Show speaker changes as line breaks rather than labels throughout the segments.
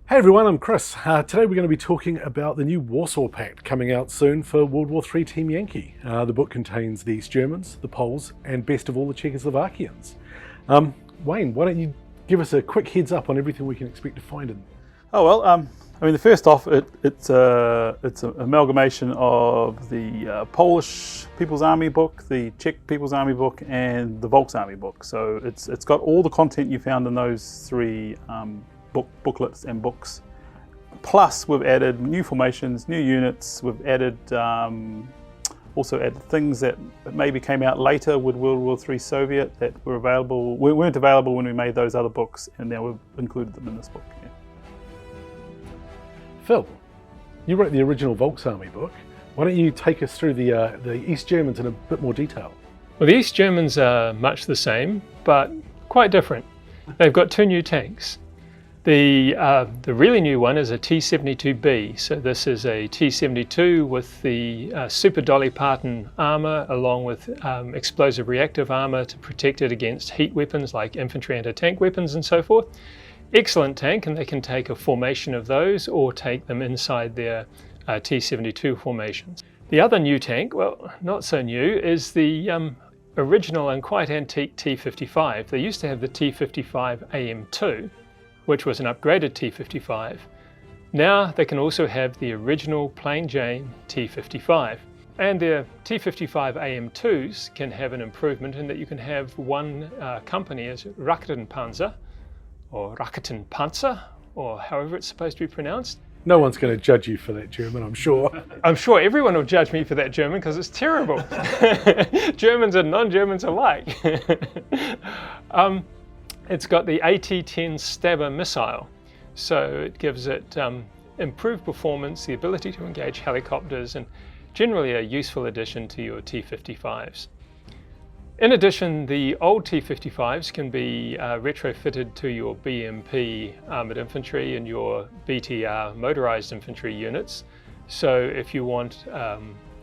Hey everyone, I'm Chris. Today we're going to be talking about the new Warsaw Pact coming out soon for World War III Team Yankee. The book contains the East Germans, the Poles, and best of all, the Czechoslovakians. Wayne, why don't you give us a quick heads up on everything we can expect to find in there?
Oh well, the first off, it's an amalgamation of the Polish People's Army book, the Czech People's Army book, and the Volks Army book. So it's got all the content you found in those three booklets and books. Plus, we've added new formations, new units. We've added also added things that maybe came out later with World War III Soviet that weren't available when we made those other books, and now we've included them in this book. Yeah.
Phil, you wrote the original Volks Army book. Why don't you take us through the East Germans in a bit more detail?
Well, the East Germans are much the same, but quite different. They've got two new tanks. The really new one is a T-72B. So this is a T-72 with the Super Dolly Parton armour, along with explosive reactive armour to protect it against heat weapons like infantry anti-tank weapons and so forth. Excellent tank, and they can take a formation of those or take them inside their T-72 formations. The other new tank, well, not so new, is the original and quite antique T-55. They used to have the T-55 AM2, which was an upgraded T-55. Now they can also have the original plain Jane T-55. And their T-55 AM2s can have an improvement in that you can have one company as Raketenpanzer, or Raketenpanzer, or however it's supposed to be pronounced.
No one's going to judge you for that German, I'm sure.
I'm sure everyone will judge me for that German because it's terrible. Germans and non-Germans alike. It's got the AT-10 Stabber missile, so it gives it improved performance, the ability to engage helicopters, and generally a useful addition to your T-55s. In addition, the old T-55s can be retrofitted to your BMP armoured infantry and your BTR motorised infantry units. So if you want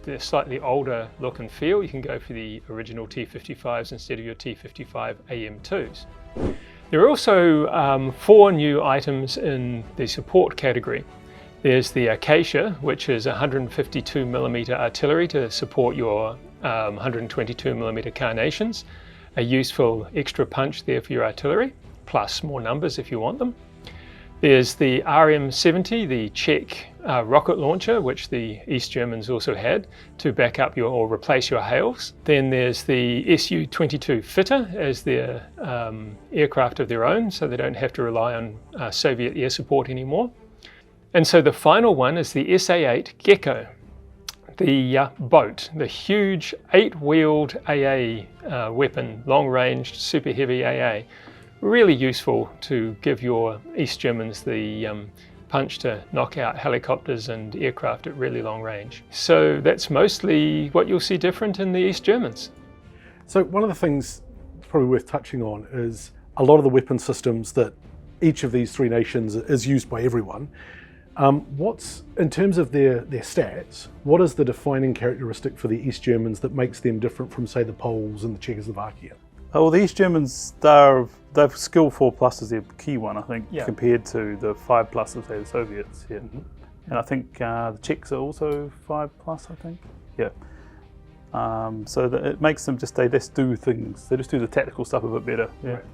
the slightly older look and feel, you can go for the original T-55s instead of your T-55 AM2s. There are also 4 new items in the support category. There's the Acacia, which is 152mm artillery to support your 122mm carnations, a useful extra punch there for your artillery, plus more numbers if you want them. There's the RM-70, the Czech rocket launcher, which the East Germans also had to back up or replace your Hales. Then there's the Su-22 Fitter as their aircraft of their own, so they don't have to rely on Soviet air support anymore. And so the final one is the SA-8 Gecko, the boat, the huge 8-wheeled AA weapon, long-ranged, super heavy AA. Really useful to give your East Germans the punch to knock out helicopters and aircraft at really long range. So that's mostly what you'll see different in the East Germans.
So one of the things that's probably worth touching on is a lot of the weapon systems that each of these three nations is used by everyone. What's, in terms of their stats, what is the defining characteristic for the East Germans that makes them different from, say, the Poles and the Czechoslovakia?
Well, the East Germans, they've skill 4+ is their key one, I think,
yeah,
compared to the 5+ say the Soviets. Yeah. Mm-hmm. And I think the Czechs are also 5+, I think. Yeah. So that it makes them they just do things. They just do the tactical stuff a bit better. Yeah.
Right.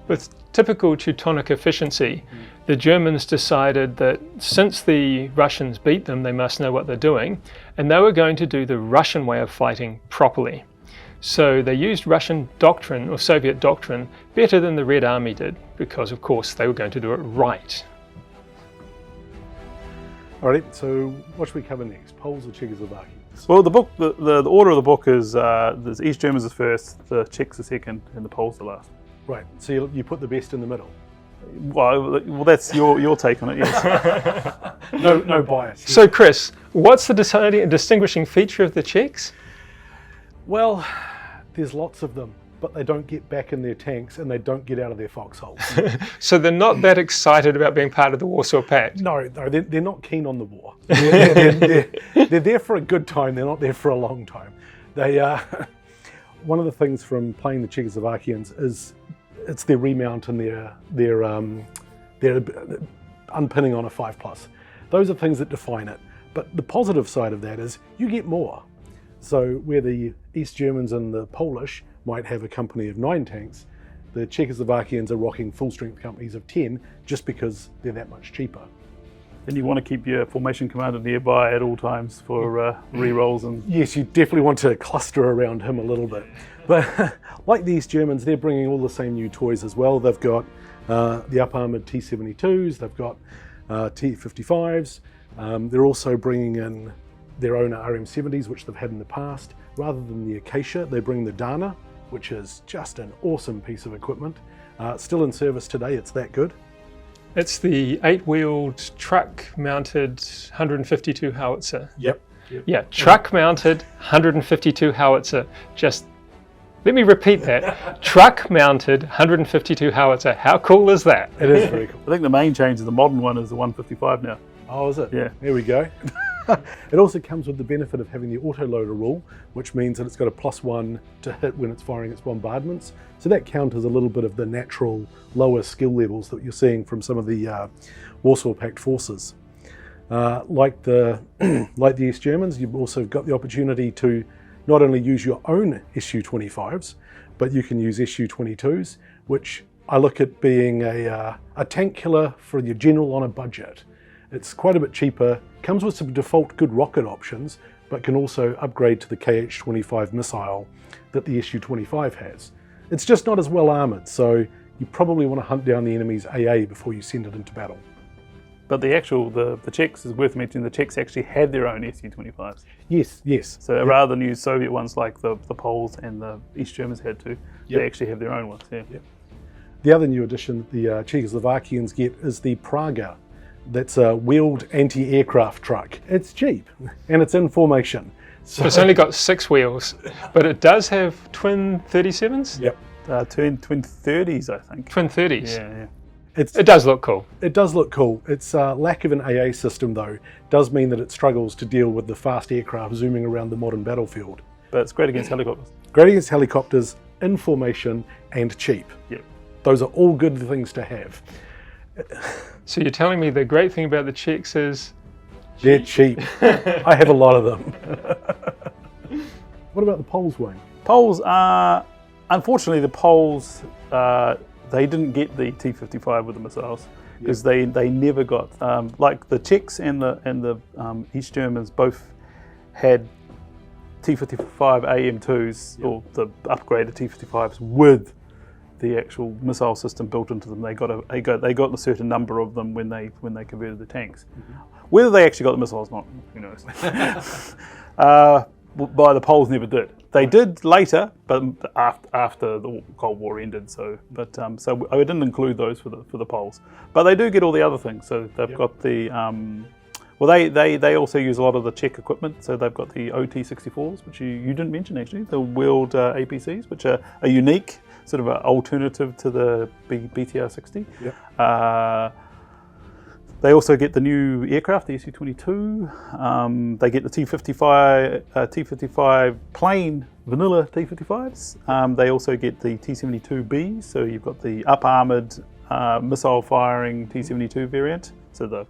With typical Teutonic efficiency, the Germans decided that since the Russians beat them, they must know what they're doing, and they were going to do the Russian way of fighting properly. So they used Russian doctrine, or Soviet doctrine, better than the Red Army did, because of course they were going to do it right.
Alright, so what should we cover next? Poles or Czechoslovakians?
Well, the book, the order of the book is the East Germans is first, the Czechs are second, and the Poles are last.
Right, so you put the best in the middle.
Well, that's your take on it, yes.
No bias.
So Chris, what's the distinguishing feature of the Czechs?
Well, there's lots of them, but they don't get back in their tanks and they don't get out of their foxholes.
So they're not that excited about being part of the Warsaw Pact?
No, they're not keen on the war. They're there for a good time, they're not there for a long time. One of the things from playing the Czechoslovakians is it's their remount and their unpinning on a 5+. Those are things that define it. But the positive side of that is you get more. So where the East Germans and the Polish might have a company of 9 tanks, the Czechoslovakians are rocking full-strength companies of 10 just because they're that much cheaper.
And you want to keep your formation commander nearby at all times for re-rolls and...
Yes, you definitely want to cluster around him a little bit. But like the East Germans, they're bringing all the same new toys as well. They've got the up-armoured T-72s, they've got T-55s. They're also bringing in their own RM-70s, which they've had in the past. Rather than the Acacia, they bring the Dana, which is just an awesome piece of equipment. Still in service today, it's that good.
It's the 8-wheeled truck-mounted 152 howitzer.
Yep.
Yeah, truck-mounted 152 howitzer. Just let me repeat that. Truck-mounted 152 howitzer. How cool is that?
It is very cool.
I think the main change of the modern one is the 155 now.
Oh, is it?
Yeah.
There we go. It also comes with the benefit of having the autoloader rule, which means that it's got a +1 to hit when it's firing its bombardments. So that counters a little bit of the natural lower skill levels that you're seeing from some of the Warsaw Pact forces. Like the East Germans, you've also got the opportunity to not only use your own Su-25s, but you can use Su-22s, which I look at being a tank killer for your general on a budget. It's quite a bit cheaper, comes with some default good rocket options, but can also upgrade to the KH-25 missile that the Su-25 has. It's just not as well armoured, so you probably want to hunt down the enemy's AA before you send it into battle.
But the Czechs, is worth mentioning, the Czechs actually had their own Su-25s.
Yes.
So rather than use Soviet ones like the Poles and the East Germans had to, they actually have their own ones. Yeah.
Yep. The other new addition that the Czechoslovakians get is the Praga. That's a wheeled anti-aircraft truck. It's cheap and it's in formation.
So it's only got 6 wheels, but it does have twin 37s?
Yep.
Twin 30s, I think.
Twin 30s?
Yeah.
It does look cool.
It does look cool. Its lack of an AA system, though, does mean that it struggles to deal with the fast aircraft zooming around the modern battlefield.
But it's great against helicopters.
Great against helicopters, in formation, and cheap.
Yep.
Those are all good things to have.
So you're telling me the great thing about the Czechs is...
They're cheap. I have a lot of them. What about the Poles, Wayne?
Poles are... Unfortunately, the Poles... they didn't get the T-55 with the missiles because they never got... like the Czechs and the East Germans both had T-55 AM2s, or the upgraded T-55s with the actual missile system built into them. They got a certain number of them when they converted the tanks. Mm-hmm. Whether they actually got the missiles or not, who knows? But the Poles never did. They did later, but after the Cold War ended. So I didn't include those for the Poles. But they do get all the other things. So they've got the they also use a lot of the Czech equipment. So they've got the OT-64s, which you didn't mention actually, the wheeled APCs, which are a unique sort of an alternative to the BTR-60.
Yep.
They also get the new aircraft, the Su-22. They get the T-55 plain vanilla T-55s. They also get the T-72Bs. So you've got the up-armoured missile firing T-72 variant. So the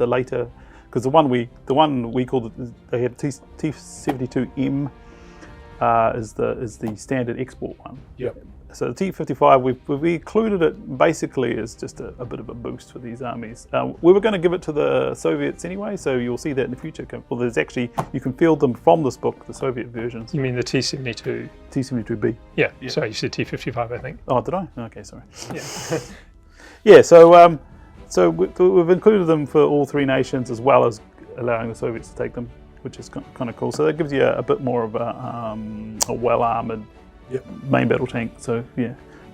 later, because the one we called it, they had T-72M is the standard export one.
Yep.
So the T-55, we included it basically as just a bit of a boost for these armies. We were going to give it to the Soviets anyway, so you'll see that in the future. Well, there's actually, you can field them from this book, the Soviet versions.
You mean the T-72?
T-72B.
Yeah. Sorry, you said T-55, I think.
Oh, did I? Okay, sorry.
Yeah.
Yeah, so we've included them for all 3 nations as well as allowing the Soviets to take them, which is kind of cool. So that gives you a bit more of a well-armoured main battle tank. So yeah,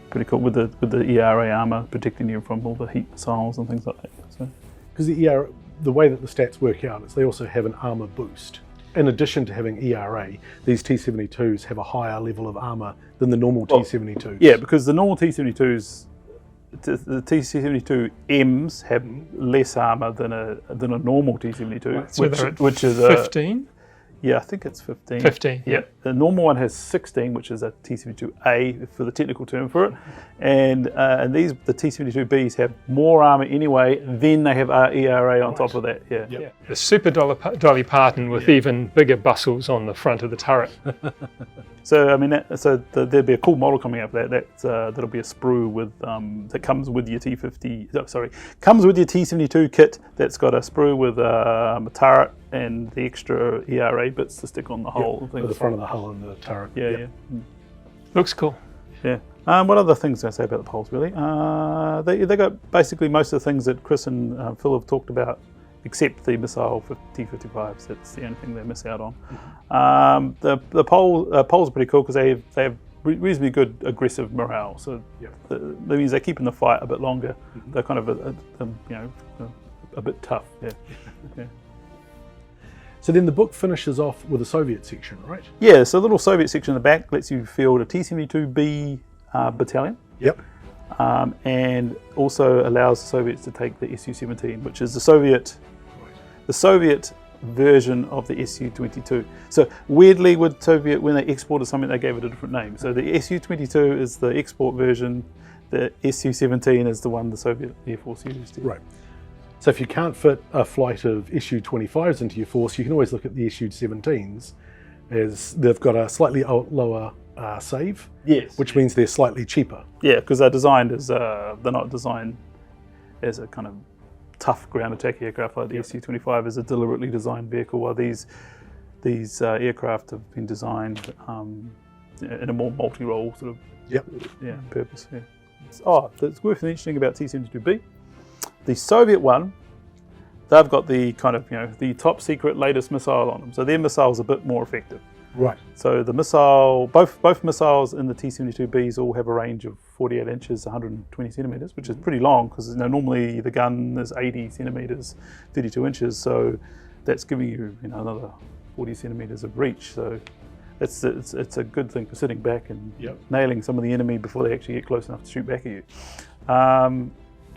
pretty cool with the ERA armor protecting you from all the heat missiles and things like that. So
because the way that the stats work out is they also have an armor boost. In addition to having ERA, these T-72s have a higher level of armor than the normal T-72s.
Yeah, because the normal T-72s, the T-72Ms have less armor than a normal T-72,
Right, so
which is
15.
Yeah, I think it's 15.
15, yep.
The normal one has 16, which is a T-72A for the technical term for it. And the T-72Bs have more armour anyway, then they have ERA on top of that. Yeah.
Yep. Yeah. The Super Dolly Parton with even bigger bustles on the front of the turret.
So I mean, there'd be a cool model coming up that'll be a sprue with that comes with your comes with your T-72 kit that's got a sprue with a turret and the extra ERA bits to stick on the hull.
At the front of the hull and the turret.
Yeah.
Looks cool.
Yeah. What other things do I say about the poles, really? They got basically most of the things that Chris and Phil have talked about, except the missile for T-55s. That's the only thing they miss out on. The poles are pretty cool because they have reasonably good aggressive morale. So that means they're keeping the fight a bit longer. They're kind of a bit tough. Yeah.
So then the book finishes off with a Soviet section, right?
Yeah, so a little Soviet section in the back lets you field a T-72B battalion.
Yep.
And also allows the Soviets to take the Su-17, which is the Soviet version of the Su-22. So weirdly, with Soviet, when they exported something, they gave it a different name. So the Su-22 is the export version. The Su-17 is the one the Soviet Air Force used.
Right. So if you can't fit a flight of Su-25s into your force, you can always look at the Su-17s, as they've got a slightly lower save.
Yes.
Which means they're slightly cheaper.
Yeah, because they're designed as they're not designed as a kind of tough ground attack aircraft like the Su-25 is a deliberately designed vehicle, while these aircraft have been designed in a more multi-role sort of purpose. Yeah. It's worth mentioning about T-72B. The Soviet one, they've got the kind of the top secret latest missile on them, so their missile's a bit more effective.
Right.
So the missile, both missiles in the T-72Bs all have a range of 48 inches, 120 centimeters, which is pretty long because normally the gun is 80 centimeters, 32 inches. So that's giving you another 40 centimeters of reach. So it's a good thing for sitting back and nailing some of the enemy before they actually get close enough to shoot back at you.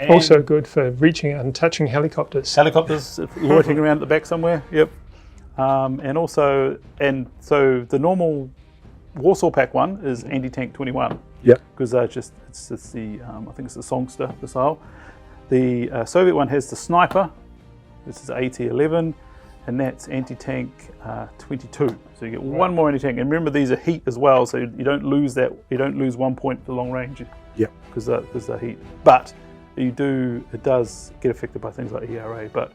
Also good for reaching out and touching helicopters.
Helicopters loitering around at the back somewhere. Yep. So the normal Warsaw Pact one is anti-tank 21.
Yeah.
Because it's the I think it's the Songster missile. The Soviet one has the sniper. This is AT-11, and that's anti-tank 22. So you get one more anti-tank. And remember, these are heat as well, so you don't lose that. You don't lose 1 point for long range.
Yeah.
Because they're heat, but it does get affected by things like ERA, but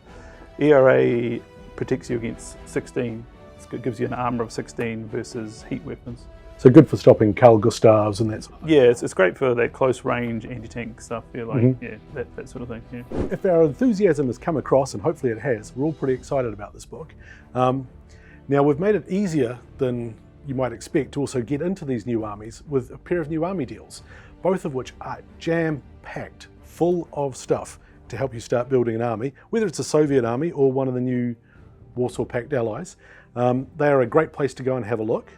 ERA protects you against 16. It gives you an armour of 16 versus heat weapons.
So good for stopping Carl Gustavs and that sort of thing.
Yeah, it's great for that close range anti-tank stuff. That sort of thing. Yeah.
If our enthusiasm has come across, and hopefully it has, we're all pretty excited about this book. Now we've made it easier than you might expect to also get into these new armies with a pair of new army deals, both of which are jam-packed, full of stuff to help you start building an army, whether it's a Soviet army or one of the new Warsaw Pact allies. They are a great place to go and have a look.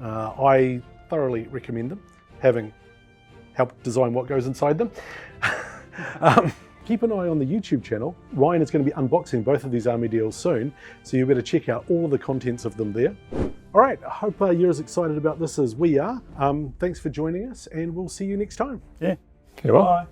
I thoroughly recommend them, having helped design what goes inside them. Keep an eye on the YouTube channel. Ryan is going to be unboxing both of these army deals soon, so you better check out all of the contents of them there. All right, I hope you're as excited about this as we are. Thanks for joining us, and we'll see you next time.
Yeah.
Bye.